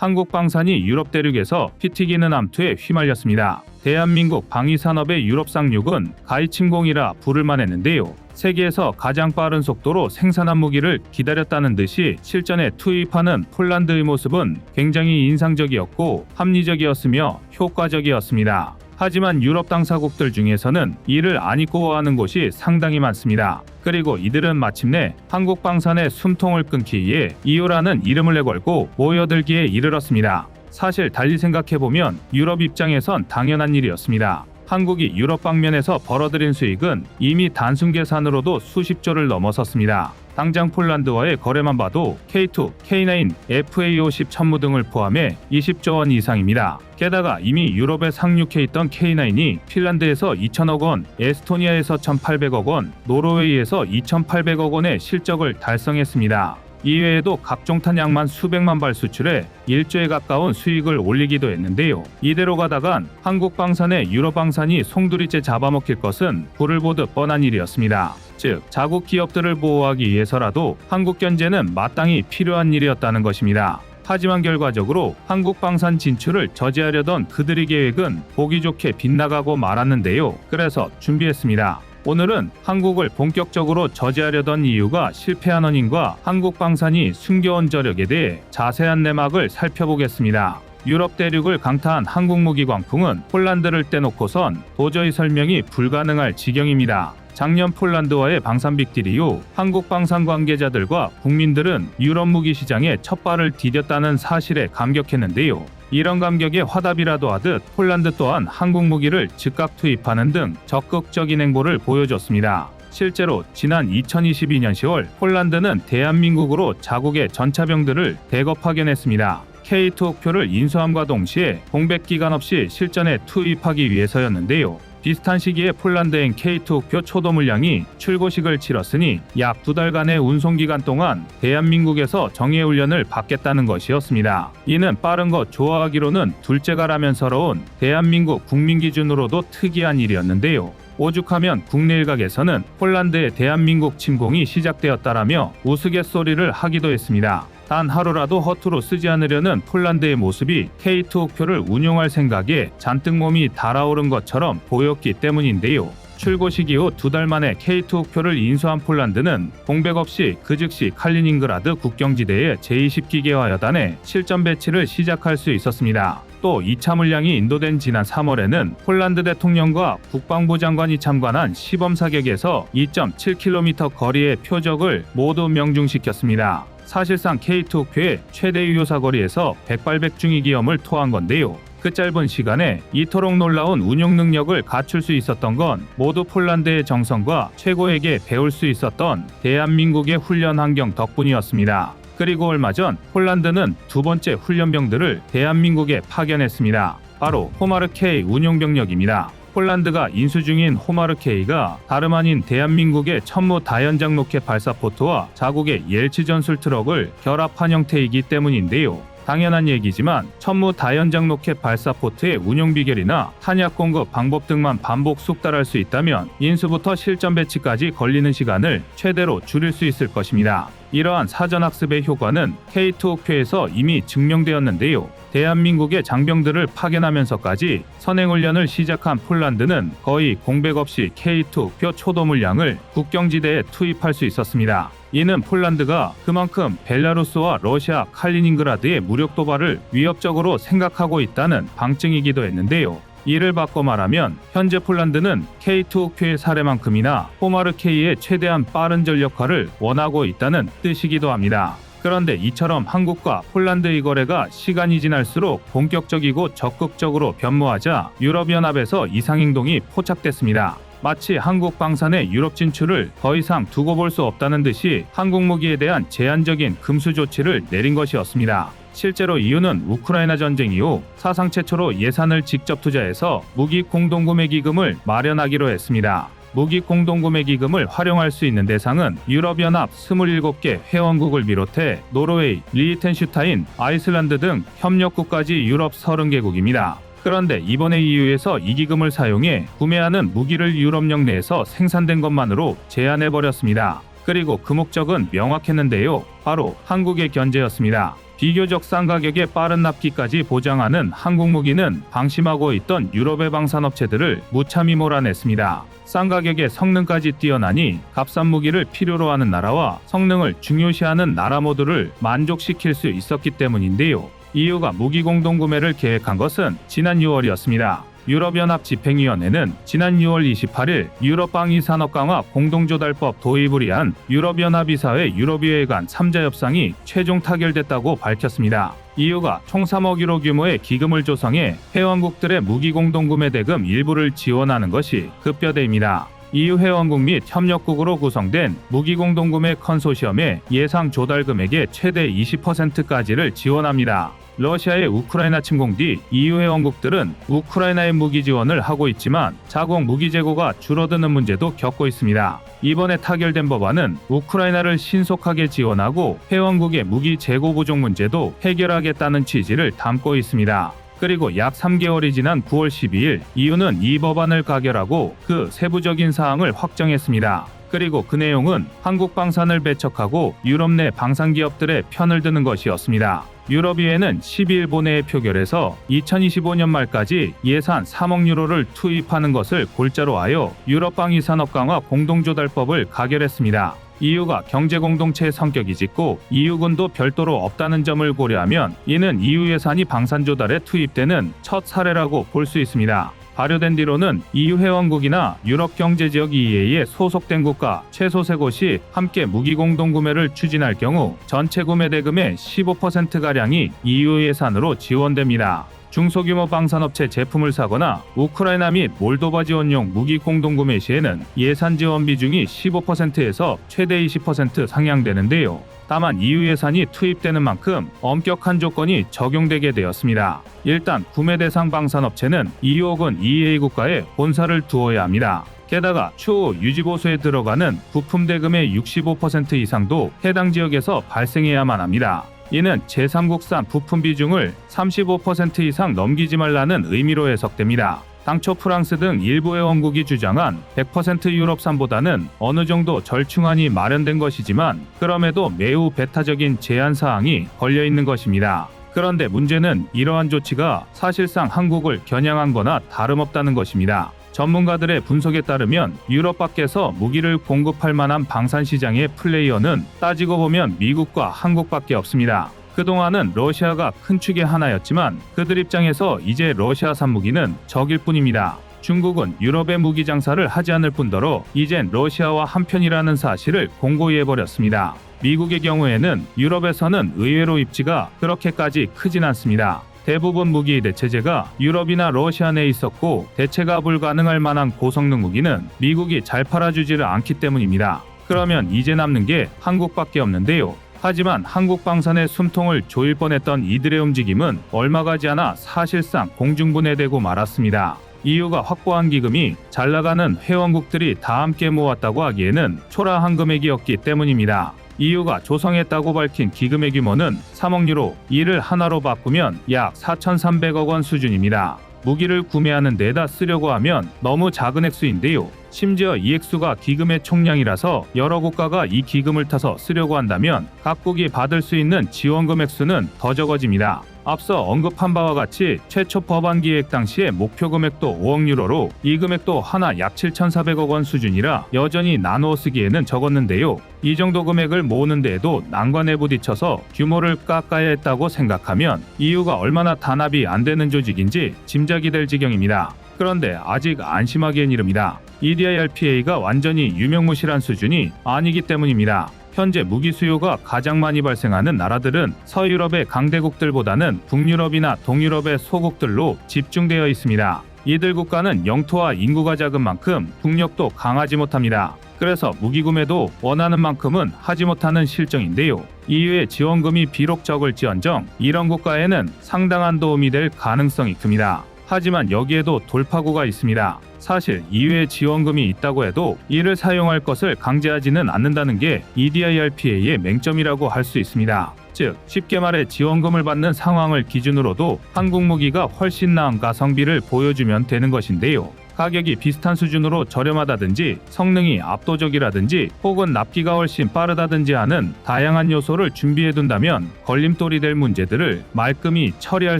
한국 방산이 유럽 대륙에서 피 튀기는 암투에 휘말렸습니다. 대한민국 방위산업의 유럽 상륙은 가히 침공이라 부를만 했는데요. 세계에서 가장 빠른 속도로 생산한 무기를 기다렸다는 듯이 실전에 투입하는 폴란드의 모습은 굉장히 인상적이었고 합리적이었으며 효과적이었습니다. 하지만 유럽 당사국들 중에서는 이를 안 잊고하는 곳이 상당히 많습니다. 그리고 이들은 마침내 한국 방산의 숨통을 끊기 위해 이유라는 이름을 내걸고 모여들기에 이르렀습니다. 사실 달리 생각해보면 유럽 입장에선 당연한 일이었습니다. 한국이 유럽 방면에서 벌어들인 수익은 이미 단순 계산으로도 수십조를 넘어섰습니다. 당장 폴란드와의 거래만 봐도 K2, K9, FA50 천무 등을 포함해 20조 원 이상입니다. 게다가 이미 유럽에 상륙해 있던 K9이 핀란드에서 2천억 원, 에스토니아에서 1,800억 원, 노르웨이에서 2,800억 원의 실적을 달성했습니다. 이외에도 각종 탄약만 수백만 발 수출해 1조에 가까운 수익을 올리기도 했는데요. 이대로 가다간 한국 방산의 유럽 방산이 송두리째 잡아먹힐 것은 불을 보듯 뻔한 일이었습니다. 즉, 자국 기업들을 보호하기 위해서라도 한국 견제는 마땅히 필요한 일이었다는 것입니다. 하지만 결과적으로 한국 방산 진출을 저지하려던 그들의 계획은 보기 좋게 빗나가고 말았는데요. 그래서 준비했습니다. 오늘은 한국을 본격적으로 저지하려던 이유가 실패한 원인과 한국 방산이 숨겨온 저력에 대해 자세한 내막을 살펴보겠습니다. 유럽 대륙을 강타한 한국 무기 광풍은 폴란드를 떼놓고선 도저히 설명이 불가능할 지경입니다. 작년 폴란드와의 방산 빅딜 이후 한국 방산 관계자들과 국민들은 유럽 무기 시장에 첫 발을 디뎠다는 사실에 감격했는데요. 이런 감격에 화답이라도 하듯 폴란드 또한 한국 무기를 즉각 투입하는 등 적극적인 행보를 보여줬습니다. 실제로 지난 2022년 10월 폴란드는 대한민국으로 자국의 전차병들을 대거 파견했습니다. K2 옥표를 인수함과 동시에 공백 기간 없이 실전에 투입하기 위해서였는데요. 비슷한 시기에 폴란드행 K2 옥표 초도 물량이 출고식을 치렀으니 약 2달간의 운송기간 동안 대한민국에서 정예훈련을 받겠다는 것이었습니다. 이는 빠른 것 좋아하기로는 둘째가라면서러운 대한민국 국민 기준으로도 특이한 일이었는데요. 오죽하면 국내 일각에서는 폴란드의 대한민국 침공이 시작되었다라며 우스갯소리를 하기도 했습니다. 단 하루라도 허투루 쓰지 않으려는 폴란드의 모습이 K2 옥표를 운용할 생각에 잔뜩 몸이 달아오른 것처럼 보였기 때문인데요. 출고식 이후 2달 만에 K2 옥표를 인수한 폴란드는 공백 없이 그 즉시 칼리닝그라드 국경지대의 제20기계화여단에 실전 배치를 시작할 수 있었습니다. 또 2차 물량이 인도된 지난 3월에는 폴란드 대통령과 국방부 장관이 참관한 시범 사격에서 2.7km 거리의 표적을 모두 명중시켰습니다. 사실상 K2 옥표의 최대 유효 사거리에서 백발백중의 기염을 토한 건데요. 그 짧은 시간에 이토록 놀라운 운용 능력을 갖출 수 있었던 건 모두 폴란드의 정성과 최고에게 배울 수 있었던 대한민국의 훈련 환경 덕분이었습니다. 그리고 얼마 전 폴란드는 두 번째 훈련병들을 대한민국에 파견했습니다. 바로 호마르 K 운용병력입니다. 폴란드가 인수 중인 호마르 K가 다름 아닌 대한민국의 천무 다연장 로켓 발사포트와 자국의 옐츠 전술 트럭을 결합한 형태이기 때문인데요. 당연한 얘기지만 천무 다연장 로켓 발사포트의 운용 비결이나 탄약 공급 방법 등만 반복 숙달할 수 있다면 인수부터 실전 배치까지 걸리는 시간을 최대로 줄일 수 있을 것입니다. 이러한 사전학습의 효과는 K2 옥표에서 이미 증명되었는데요. 대한민국의 장병들을 파견하면서까지 선행훈련을 시작한 폴란드는 거의 공백 없이 K2 옥표 초도 물량을 국경지대에 투입할 수 있었습니다. 이는 폴란드가 그만큼 벨라루스와 러시아 칼리닝그라드의 무력 도발을 위협적으로 생각하고 있다는 방증이기도 했는데요. 이를 바꿔 말하면 현재 폴란드는 K2 옥표의 사례만큼이나 호마르 K의 최대한 빠른 전력화를 원하고 있다는 뜻이기도 합니다. 그런데 이처럼 한국과 폴란드의 거래가 시간이 지날수록 본격적이고 적극적으로 변모하자 유럽연합에서 이상행동이 포착됐습니다. 마치 한국 방산의 유럽 진출을 더 이상 두고 볼 수 없다는 듯이 한국 무기에 대한 제한적인 금수 조치를 내린 것이었습니다. 실제로 이유는 우크라이나 전쟁 이후 사상 최초로 예산을 직접 투자해서 무기 공동구매 기금을 마련하기로 했습니다. 무기 공동구매 기금을 활용할 수 있는 대상은 유럽연합 27개 회원국을 비롯해 노르웨이, 리히텐슈타인, 아이슬란드 등 협력국까지 유럽 30개국입니다. 그런데 이번에 EU에서 이 기금을 사용해 구매하는 무기를 유럽역 내에서 생산된 것만으로 제한해버렸습니다. 그리고 그 목적은 명확했는데요. 바로 한국의 견제였습니다. 비교적 싼 가격에 빠른 납기까지 보장하는 한국 무기는 방심하고 있던 유럽의 방산업체들을 무참히 몰아냈습니다. 싼 가격에 성능까지 뛰어나니 값싼 무기를 필요로 하는 나라와 성능을 중요시하는 나라 모두를 만족시킬 수 있었기 때문인데요. EU가 무기 공동구매를 계획한 것은 지난 6월이었습니다. 유럽연합 집행위원회는 지난 6월 28일 유럽방위산업 강화 공동조달법 도입을 위한 유럽연합이사회 유럽의회 간 3자 협상이 최종 타결됐다고 밝혔습니다. EU가 총 3억 유로 규모의 기금을 조성해 회원국들의 무기 공동구매 대금 일부를 지원하는 것이 급여대입니다. EU 회원국 및 협력국으로 구성된 무기 공동구매 컨소시엄의 예상 조달 금액의 최대 20%까지를 지원합니다. 러시아의 우크라이나 침공 뒤 EU 회원국들은 우크라이나에 무기 지원을 하고 있지만 자국 무기 재고가 줄어드는 문제도 겪고 있습니다. 이번에 타결된 법안은 우크라이나를 신속하게 지원하고 회원국의 무기 재고 부족 문제도 해결하겠다는 취지를 담고 있습니다. 그리고 약 3개월이 지난 9월 12일 EU는 이 법안을 가결하고 그 세부적인 사항을 확정했습니다. 그리고 그 내용은 한국 방산을 배척하고 유럽 내 방산 기업들의 편을 드는 것이었습니다. 유럽의회는 12일 본회의 표결에서 2025년 말까지 예산 3억 유로를 투입하는 것을 골자로 하여 유럽방위산업 강화 공동조달법을 가결했습니다. EU가 경제공동체의 성격이 짙고 EU군도 별도로 없다는 점을 고려하면 이는 EU 예산이 방산 조달에 투입되는 첫 사례라고 볼 수 있습니다. 발효된 뒤로는 EU 회원국이나 유럽경제지역 EEA에 소속된 국가 최소 3곳이 함께 무기 공동구매를 추진할 경우 전체 구매 대금의 15%가량이 EU 예산으로 지원됩니다. 중소규모 방산업체 제품을 사거나 우크라이나 및 몰도바 지원용 무기 공동구매 시에는 예산 지원 비중이 15%에서 최대 20% 상향되는데요. 다만 EU 예산이 투입되는 만큼 엄격한 조건이 적용되게 되었습니다. 일단 구매 대상 방산업체는 EU 혹은 EEA 국가에 본사를 두어야 합니다. 게다가 추후 유지보수에 들어가는 부품 대금의 65% 이상도 해당 지역에서 발생해야만 합니다. 이는 제3국산 부품 비중을 35% 이상 넘기지 말라는 의미로 해석됩니다. 당초 프랑스 등 일부 회원국이 주장한 100% 유럽산보다는 어느 정도 절충안이 마련된 것이지만 그럼에도 매우 배타적인 제한 사항이 걸려 있는 것입니다. 그런데 문제는 이러한 조치가 사실상 한국을 겨냥한 거나 다름없다는 것입니다. 전문가들의 분석에 따르면 유럽 밖에서 무기를 공급할 만한 방산 시장의 플레이어는 따지고 보면 미국과 한국밖에 없습니다. 그동안은 러시아가 큰 축의 하나였지만 그들 입장에서 이제 러시아산 무기는 적일 뿐입니다. 중국은 유럽의 무기 장사를 하지 않을 뿐더러 이젠 러시아와 한편이라는 사실을 공고히 해버렸습니다. 미국의 경우에는 유럽에서는 의외로 입지가 그렇게까지 크진 않습니다. 대부분 무기 대체제가 유럽이나 러시아 내에 있었고 대체가 불가능할 만한 고성능 무기는 미국이 잘 팔아주지를 않기 때문입니다. 그러면 이제 남는 게 한국밖에 없는데요. 하지만 한국 방산의 숨통을 조일 뻔했던 이들의 움직임은 얼마 가지 않아 사실상 공중분해되고 말았습니다. EU가 확보한 기금이 잘 나가는 회원국들이 다 함께 모았다고 하기에는 초라한 금액이었기 때문입니다. EU가 조성했다고 밝힌 기금의 규모는 3억 유로, 이를 하나로 바꾸면 약 4,300억 원 수준입니다. 무기를 구매하는 데다 쓰려고 하면 너무 작은 액수인데요. 심지어 이 액수가 기금의 총량이라서 여러 국가가 이 기금을 타서 쓰려고 한다면 각국이 받을 수 있는 지원금 액수는 더 적어집니다. 앞서 언급한 바와 같이 최초 법안 기획 당시의 목표 금액도 5억 유로로 이 금액도 하나 약 7,400억 원 수준이라 여전히 나누어 쓰기에는 적었는데요. 이 정도 금액을 모으는 데에도 난관에 부딪혀서 규모를 깎아야 했다고 생각하면 EU가 얼마나 단합이 안 되는 조직인지 짐작이 될 지경입니다. 그런데 아직 안심하기엔 이릅니다. EDIRPA가 완전히 유명무실한 수준이 아니기 때문입니다. 현재 무기 수요가 가장 많이 발생하는 나라들은 서유럽의 강대국들보다는 북유럽이나 동유럽의 소국들로 집중되어 있습니다. 이들 국가는 영토와 인구가 작은 만큼 국력도 강하지 못합니다. 그래서 무기 구매도 원하는 만큼은 하지 못하는 실정인데요. EU의 지원금이 비록 적을지언정 이런 국가에는 상당한 도움이 될 가능성이 큽니다. 하지만 여기에도 돌파구가 있습니다. 사실 EU의 지원금이 있다고 해도 이를 사용할 것을 강제하지는 않는다는 게 EDIRPA의 맹점이라고 할 수 있습니다. 즉, 쉽게 말해 지원금을 받는 상황을 기준으로도 한국 무기가 훨씬 나은 가성비를 보여주면 되는 것인데요. 가격이 비슷한 수준으로 저렴하다든지 성능이 압도적이라든지 혹은 납기가 훨씬 빠르다든지 하는 다양한 요소를 준비해둔다면 걸림돌이 될 문제들을 말끔히 처리할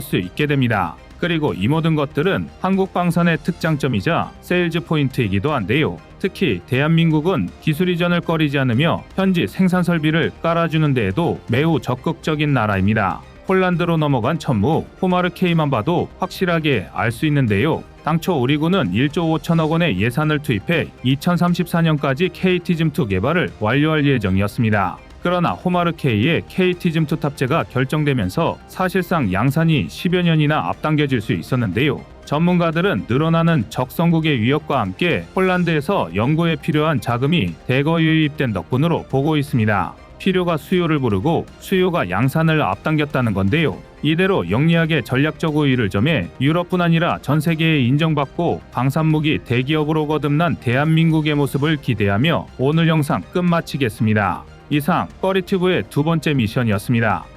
수 있게 됩니다. 그리고 이 모든 것들은 한국방산의 특장점이자 세일즈 포인트이기도 한데요. 특히 대한민국은 기술 이전을 꺼리지 않으며 현지 생산 설비를 깔아주는 데에도 매우 적극적인 나라입니다. 폴란드로 넘어간 천무 호마르 K만 봐도 확실하게 알 수 있는데요. 당초 우리 군은 1조 5천억 원의 예산을 투입해 2034년까지 KT즘2 개발을 완료할 예정이었습니다. 그러나 호마르 K의 KT즘2 탑재가 결정되면서 사실상 양산이 10여 년이나 앞당겨질 수 있었는데요. 전문가들은 늘어나는 적성국의 위협과 함께 폴란드에서 연구에 필요한 자금이 대거 유입된 덕분으로 보고 있습니다. 필요가 수요를 부르고 수요가 양산을 앞당겼다는 건데요. 이대로 영리하게 전략적 우위를 점해 유럽뿐 아니라 전 세계에 인정받고 방산무기 대기업으로 거듭난 대한민국의 모습을 기대하며 오늘 영상 끝마치겠습니다. 이상 꺼리튜브의 두 번째 미션이었습니다.